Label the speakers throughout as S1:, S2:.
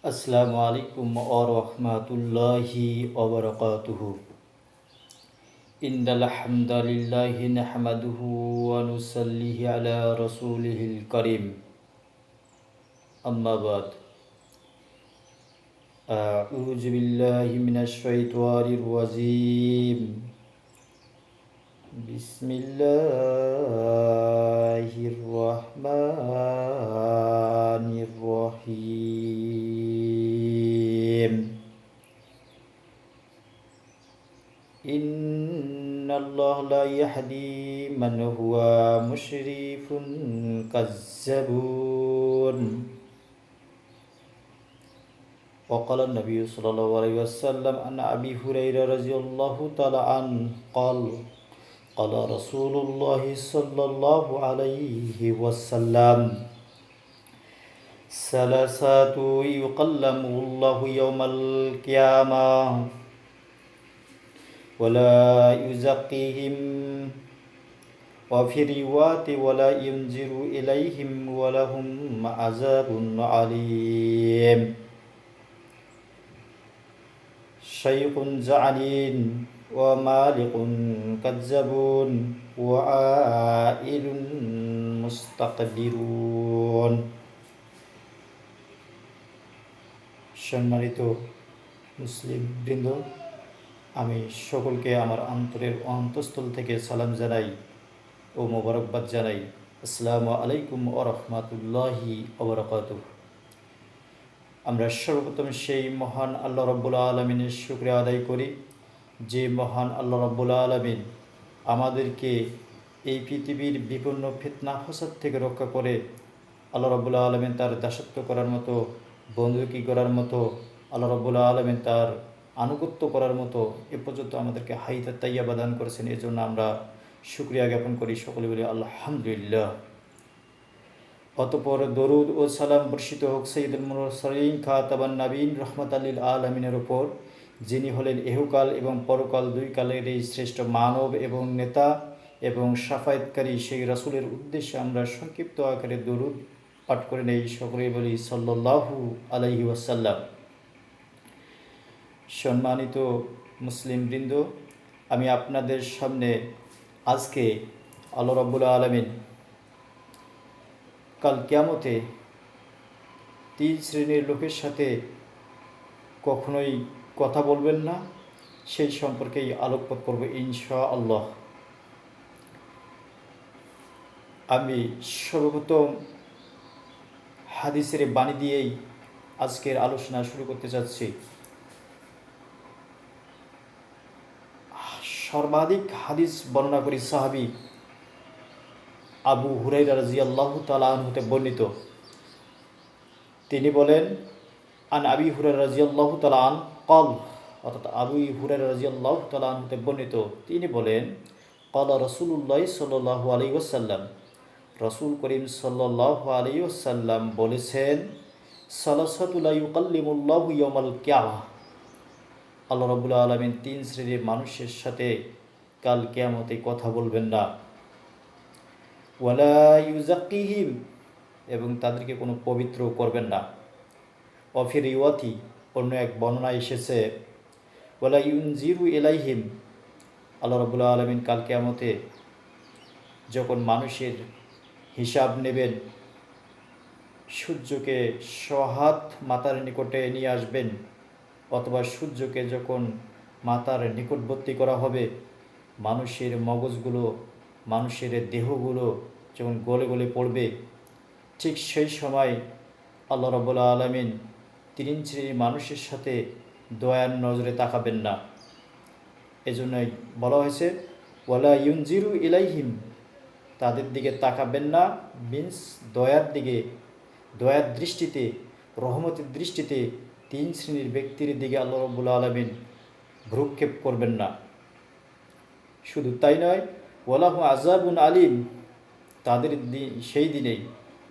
S1: আসসালামু আলাইকুম ওয়া রাহমাতুল্লাহি ওয়া বারাকাতুহু। ইন্নাল হামদালিল্লাহি নাহমাদুহু ওয়া নুসাল্লি আলা রাসূলিহিল কারীম। আম্মা বাদ। আউযু বিল্লাহি মিনাশ শাইতানির রাজীম। বিসমিল্লাহির রাহমানির রহিম। ইন্নাল্লাহা লা ইয়াহদি মান হুয়া মুশরিফুন কাজ্জাবুন। وقال النبي صلى الله عليه وسلم عن أبي هريرة رضي الله تعالى عنه قال قال رسول الله صلى الله عليه وسلم ثلاثة يكلمه الله يوم القيامة ولا يزكيهم وفي رواية ولا ينظر إليهم ولهم عذاب عليم. شيخ زعلين ومالك كذبون وعائل مستقدرون. সম্মানিত মুসলিম বৃন্দ, আমি সকলকে আমার অন্তরের অন্তঃস্থল থেকে সালাম জানাই ও মোবারকবাদ জানাই। আসসালামু আলাইকুম ওয়া রাহমাতুল্লাহি ওয়া বারাকাতুহু। আমরা সর্বপ্রথম সেই মহান আল্লাহ রাব্বুল আলামিনের শুকরিয়া আদায় করি, যে মহান আল্লাহ রাব্বুল আলামিন আমাদেরকে এই পৃথিবীর বিপন্ন ফিতনা ফাসাদ থেকে রক্ষা করে আল্লাহ রাব্বুল আলামিন তার দাসত্ব করার মতো, বন্দুকি করার মতো, আল্লাহ রাব্বুল আলামিন তার আনুগত্য করার মতো এ পর্যন্ত আমাদেরকে হায়াত তাইয়্যিবা দান করেছেন। এই জন্য আমরা শুকরিয়া জ্ঞাপন করি, সকলে বলি আলহামদুলিল্লাহ। অতঃপর দরুদ ও সালাম বর্ষিত হোক সাইয়্যিদুল মুরসালিন খাতাবান নবীন রাহমাতাল লিল আলামিনের উপর, যিনি হলেন ইহকাল এবং পরকাল দুই কালের এই শ্রেষ্ঠ মানব এবং নেতা এবং শাফায়াতকারী। সেই রাসূলের উদ্দেশ্যে আমরা সংক্ষিপ্ত আকারে দরুদ পাঠ করে নেই, সকলেই বলি সাল্লাল্লাহু আলাইহি ওয়াসাল্লাম। সম্মানিত মুসলিম বৃন্দ, আমি আপনাদের সামনে আজকে আল্লাহ রাব্বুল আলামিন কাল কিয়ামতে তিন শ্রেণীর লোকের সাথে কখনোই কথা বলবেন না, সেই সম্পর্কেই আলোকপাত করব ইনশাআল্লাহ। আমি সর্বপ্রথম হাদিসের বাণী দিয়েই আজকের আলোচনা শুরু করতে চাচ্ছি। সর্বাধিক হাদিস বর্ণনা করি সাহাবী আবু হুরায়রা রাদিয়াল্লাহু তাআলা আনহু হতে বর্ণিত। তিনি বলেন, আন আবি হুরায়রা রাদিয়াল্লাহু তাআলা আন ক্বাল, অর্থাৎ আবু হুরায়রা রাদিয়াল্লাহু তাআলা আনহু হতে বর্ণিত, তিনি বলেন, ক্বালা রাসূলুল্লাহ সাল্লাল্লাহু আলাইহি ওয়াসাল্লাম, রাসূল করিম সাল্লাল্লাহু আলাইহি ওয়াসাল্লাম বলেছেন, সালাসাতু লা ইউকাল্লিমুল্লাহু ইয়াওমাল কিয়ামাহ, আল্লাহ রাব্বুল আলামিন তিন শ্রেণীর মানুষের সাথে কাল কিয়ামতে কথা বলবেন না। ওয়ালা ইউজাক্কিহিম, এবং তাদেরকে কোনো পবিত্র করবেন না। অফি রিওয়াতি, অন্য এক বর্ণনা এসেছে, ওয়ালা ইউনজিরু ইলাইহিম, আল্লাহ রাব্বুল আলামিন কাল কিয়ামতে যখন মানুষের হিসাব নেবেন, সূর্যকে সহাত মাথার নিকটে নিয়ে আসবেন, অথবা সূর্যকে যখন মাথার নিকটবর্তী করা হবে, মানুষের মগজগুলো, মানুষের দেহগুলো যখন গলে গলে পড়বে, ঠিক সেই সময় আল্লাহ রাব্বুল আলামিন তিন শ্রেণীর মানুষের সাথে দয়ার নজরে তাকাবেন না। এজন্যই বলা হয়েছে ওয়ালা ইউনজিরু ইলাইহিম, তাদের দিকে তাকাবেন না মিন্স দয়ার দিকে, দয়ার দৃষ্টিতে, রহমতের দৃষ্টিতে তিন শ্রেণীর ব্যক্তির দিকে আল্লাহ রাব্বুল আলামিন ভ্রুক্ষেপ করবেন না। শুধু তাই নয়, ওয়ালাহু আযাবুন আলিম, তাদের সেই দিনেই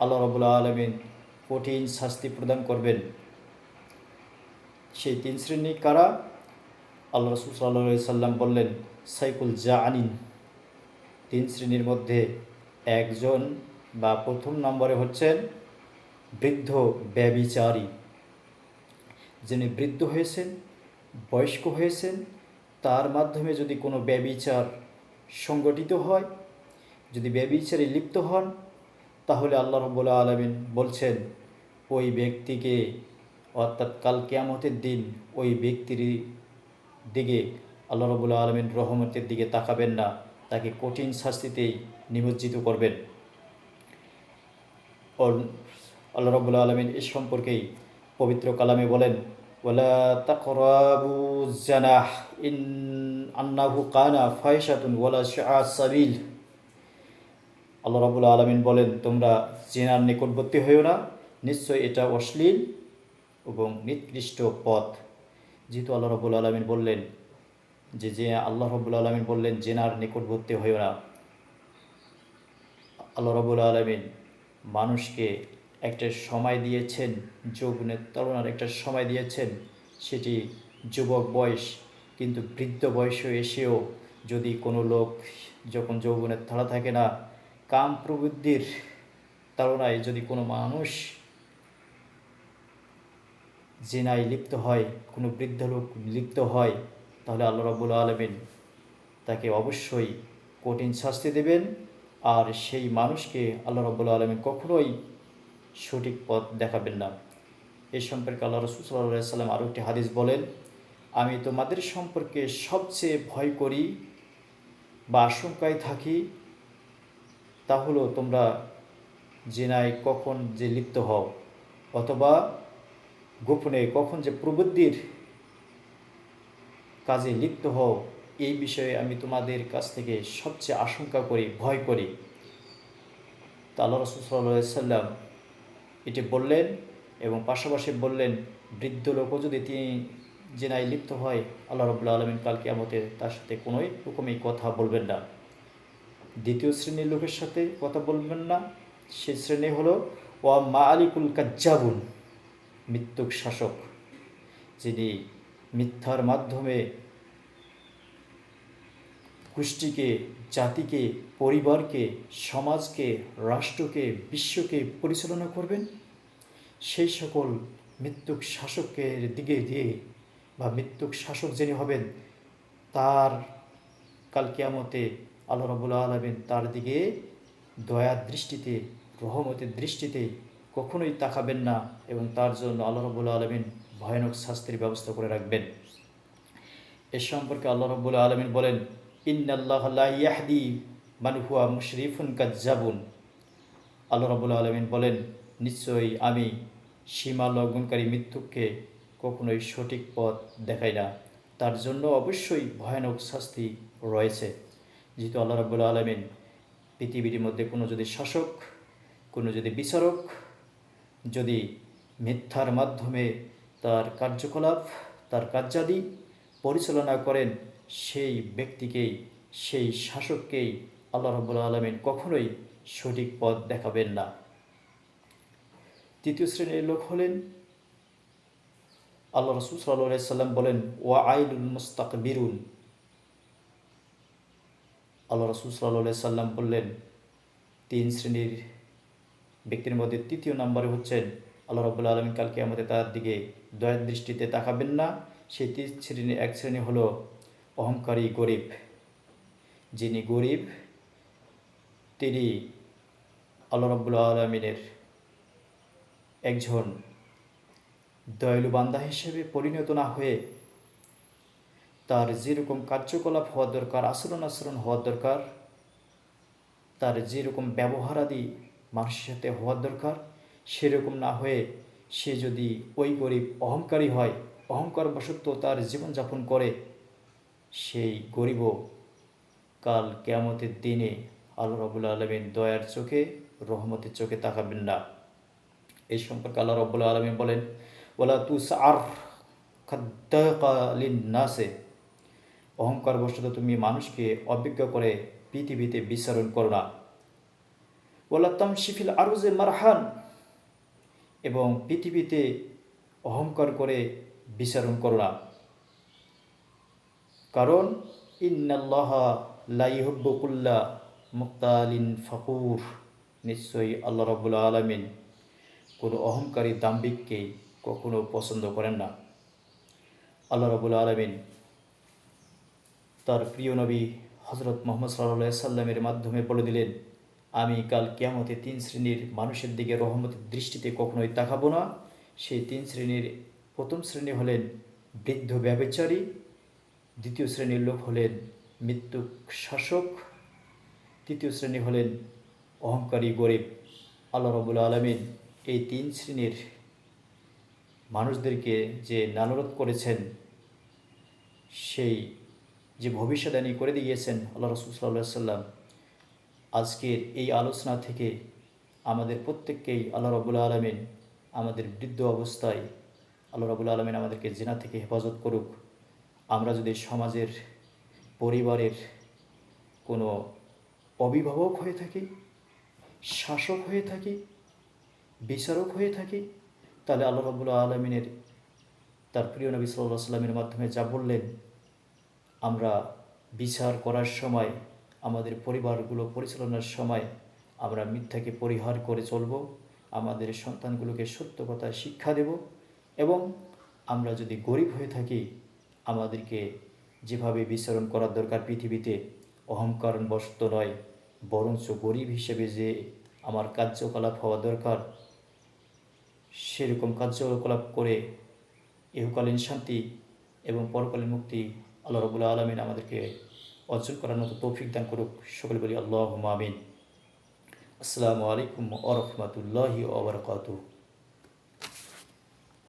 S1: আল্লাহ রাব্বুল আলামিন কঠিন শাস্তি প্রদান করবেন। সেই তিন শ্রেণী কারা? আল্লাহ রাসূল সাল্লাল্লাহু আলাইহি সাল্লাম বললেন, সাইকুল জাআনিন, তিন শ্রেণীর মধ্যে একজন বা প্রথম নম্বরে হচ্ছেন বৃদ্ধ ব্যভিচারী। যিনি বৃদ্ধ হয়েছেন, বয়স্ক হয়েছেন, তার মাধ্যমে যদি কোনো ব্যভিচার সংগঠিত হয়, যদি ব্যভিচারে লিপ্ত হন, তাহলে আল্লাহ রাব্বুল আলামিন বলছেন ওই ব্যক্তিকে, অর্থাৎ কাল কিয়ামতের দিন ওই ব্যক্তির দিকে আল্লাহ রাব্বুল আলামিন রহমতের দিকে তাকাবেন না, তাকে কঠিন শাস্তিতেই নিমজ্জিত করবেন। আল্লাহ রাব্বুল আলামিন এ সম্পর্কেই পবিত্র কালামে বলেন, ওয়ালা তাকরাবু জানাহ ইন আন্নাহু কানা ফাহিশাতুন ওয়ালা শাআ সাবিল। আল্লাহ রাব্বুল আলামিন বলেন, তোমরা জিনার নিকটবর্তী হইও না, নিশ্চয় এটা অশ্লীল এবং নিকৃষ্ট পথ। যেহেতু আল্লাহ রাব্বুল আলামিন বললেন যে আল্লাহ রাব্বুল আলামিন বললেন জিনার নিকটবর্তী হইও না, আল্লাহ রাব্বুল আলামিন মানুষকে একটা সময় দিয়েছেন, যৌবনের তাড়নার একটা সময় দিয়েছেন, সেটি যুবক বয়স। কিন্তু বৃদ্ধ বয়সে এসেও যদি কোনো লোক যখন যৌবনের তাড়া থাকে না, কাম প্রবৃত্তির তাড়নায় যদি কোনো মানুষ জিনায় লিপ্ত হয়, কোনো বৃদ্ধ লোক লিপ্ত হয়, তাহলে আল্লাহ রাব্বুল আলামিন তাকে অবশ্যই কঠিন শাস্তি দেবেন। আর সেই মানুষকে আল্লাহ রাব্বুল আলামিন কখনোই সঠিক পথ দেখাবেন না। এই সম্পর্কে আল্লাহ রাসূল সাল্লাল্লাহু আলাইহি ওয়াসাল্লাম আরও একটি হাদিস বলেন, আমি তোমাদের সম্পর্কে সবচেয়ে ভয় করি বা আশঙ্কায় থাকি, তা হলো তোমরা জিনায় কখন যে লিপ্ত হও, অথবা গোপনে কখন যে প্রবৃত্তির কাজে লিপ্ত হও, এই বিষয়ে আমি তোমাদের কাছ থেকে সবচেয়ে আশঙ্কা করি, ভয় করি। তা আল্লাহ রাসূল সাল্লাল্লাহু আলাইহি ওয়াসাল্লাম এটি বললেন এবং পাশাপাশি বললেন, বৃদ্ধ লোকও যদি তিনি জিনায় লিপ্ত হয়, আল্লাহ রাব্বুল আলামিন কাল কিয়ামতে তার সাথে কোনো রকমই কথা বলবেন না। দ্বিতীয় শ্রেণীর লোকের সাথে কথা বলবেন না, সেই শ্রেণী হলো ওয়া মালিকুল কাজ্জাবুন, মৃত্যুক শাসক, যিনি মিথ্যার মাধ্যমে গোষ্ঠীকে, জাতিকে, পরিবারকে, সমাজকে, রাষ্ট্রকে, বিশ্বকে পরিচালনা করবেন। সেই সকল মৃত্যুক শাসকের দিকে দিয়ে বা মৃত্যুক শাসক যিনি হবেন, তার কাল কিয়ামতে আল্লাহ রাব্বুল আলামিন তার দিকে দয়ার দৃষ্টিতে, রহমতের দৃষ্টিতে কখনোই তাকাবেন না এবং তার জন্য আল্লাহ রাব্বুল আলামিন ভয়ানক শাস্তির ব্যবস্থা করে রাখবেন। এ সম্পর্কে আল্লাহ রাব্বুল আলামিন বলেন, ইন্নাল্লাহা লা ইয়াহদি মান হুয়া মুশরিফুন কাজ্জাবুন। আল্লাহ রাব্বুল আলামিন বলেন, নিশ্চয়ই আমি সীমা লঙ্ঘনকারী মৃত্যুককে কখনোই সঠিক পথ দেখাই না, তার জন্য অবশ্যই ভয়ানক শাস্তি রয়েছে। যেহেতু আল্লাহ রাব্বুল আলামিন পৃথিবীর মধ্যে কোনো যদি শাসক, কোনো যদি বিচারক যদি মিথ্যার মাধ্যমে তার কার্যকলাপ, তার কার্যাদি পরিচালনা করেন, সেই ব্যক্তিকেই, সেই শাসককেই আল্লাহ রাব্বুল আলামিন কখনোই সঠিক পথ দেখাবেন না। তৃতীয় শ্রেণীর লোক হলেন, আল্লাহ রাসূল সাল্লাল্লাহু আলাইহি সাল্লাম বলেন, ওয়া আইলুল মুস্তাকবিরুন। আল্লাহ রাসূল সাল্লাল্লাহু আলাইহি সাল্লাম বললেন, তিন শ্রেণীর ব্যক্তির মধ্যে তৃতীয় নম্বরে হচ্ছেন আল্লাহ রাব্বুল আলামিন কাল কিয়ামতে তার দিকে দয়ার দৃষ্টিতে তাকাবেন না। সেই তিন শ্রেণীর এক শ্রেণী হলো অহংকারী গরিব। যিনি গরিব, তিনি আল্লাহ রাব্বুল আলামিনের একজন দয়ালু বান্দা হিসেবে পরিণত না হয়ে তার যেরকম কার্যকলাপ হওয়া দরকার, আচরণ হওয়ার দরকার, তার যেরকম ব্যবহারাদি মানুষের সাথে হওয়ার দরকার, সেরকম না হয়ে সে যদি ওই গরিব অহংকারী হয়, অহংকারবশত তার জীবনযাপন করে, সেই গরিবও কাল কিয়ামতের দিনে আল্লাহ রাব্বুল আলামিন দয়ার চোখে, রহমতের চোখে তাকাবেন না। এই সম্পর্কে আল্লাহ রাব্বুল আলামিন বলেন, ওয়ালা তুসআর খাদ্দাকা লিন-নাসে। অহংকারবশত তুমি মানুষকে অবিজ্ঞ করে পৃথিবীতে বিচরণ করো না। ওয়ালা তামশি ফিল আরযি মারহান। এবং পৃথিবীতে অহংকার করে বিচরণ করো না। কারণ ইন্নাল্লাহা লা ইউহিব্বু কুল্লা মুখতালিন ফাকুর। নিশ্চয়ই আল্লাহ রাব্বুল আলামিন কোনো অহংকারী দাম্ভিককে কখনো পছন্দ করেন না। আল্লাহ রাব্বুল আলামিন তার প্রিয় নবী হজরত মোহাম্মদ সাল্লাল্লাহু সাল্লামের মাধ্যমে বলে দিলেন, আমি কাল কিয়ামতে 3 শ্রেণীর মানুষের দিকে রহমতের দৃষ্টিতে কখনোই তাকাবো না। সেই 3 শ্রেণীর প্রথম শ্রেণী হলেন বৃদ্ধ ব্যভিচারী, দ্বিতীয় শ্রেণীর লোক হলেন মৃত্যুক শাসক, তৃতীয় শ্রেণী হলেন অহংকারী গরিব। আল্লাহ রাব্বুল আলামিন এই 3 শ্রেণীর মানুষদেরকে যে লানত করেছেন, সেই যে ভবিষ্যদ্বাণী করে দিয়েছেন আল্লাহ রাসূল সাল্লাল্লাহু আলাইহি সাল্লাম, আজকের এই আলোচনা থেকে আমাদের প্রত্যেককেই আল্লাহ রাব্বুল আলামিন আমাদের বৃদ্ধ অবস্থায় আল্লাহ রাব্বুল আলামিন আমাদেরকে জিনা থেকে হেফাজত করুক। আমরা যদি সমাজের, পরিবারের কোনো অভিভাবক হয়ে থাকি, শাসক হয়ে থাকি, বিচারক হয়ে থাকি, তাহলে আল্লাহ রাব্বুল আলামিনের তার প্রিয় নবী সাল্লাল্লাহু আলাইহি সাল্লামের মাধ্যমে যা বললেন, আমরা বিচার করার সময়, আমাদের পরিবারগুলো পরিচালনার সময় আমরা মিথ্যাকে পরিহার করে চলব, আমাদের সন্তানগুলোকে সত্য কথা শিক্ষা দেব, এবং আমরা যদি গরিব হয়ে থাকি, আমাদেরকে যেভাবে বিচরণ করার দরকার পৃথিবীতে, অহংকারবশত নয়, বরঞ্চ গরিব হিসেবে যে আমার কার্যকলাপ হওয়া দরকার, সেরকম কার্যকলাপ করে ইহকালীন শান্তি এবং পরকালীন মুক্তি আল্লাহ রাব্বুল আলামিন আমাদেরকে অর্জন করার মতো তৌফিক দান করুক। সকলে বলি আল্লাহুম্মা আমিন। আসসালামু আলাইকুম ওয়া রাহমাতুল্লাহি ওয়া বারাকাতুহু।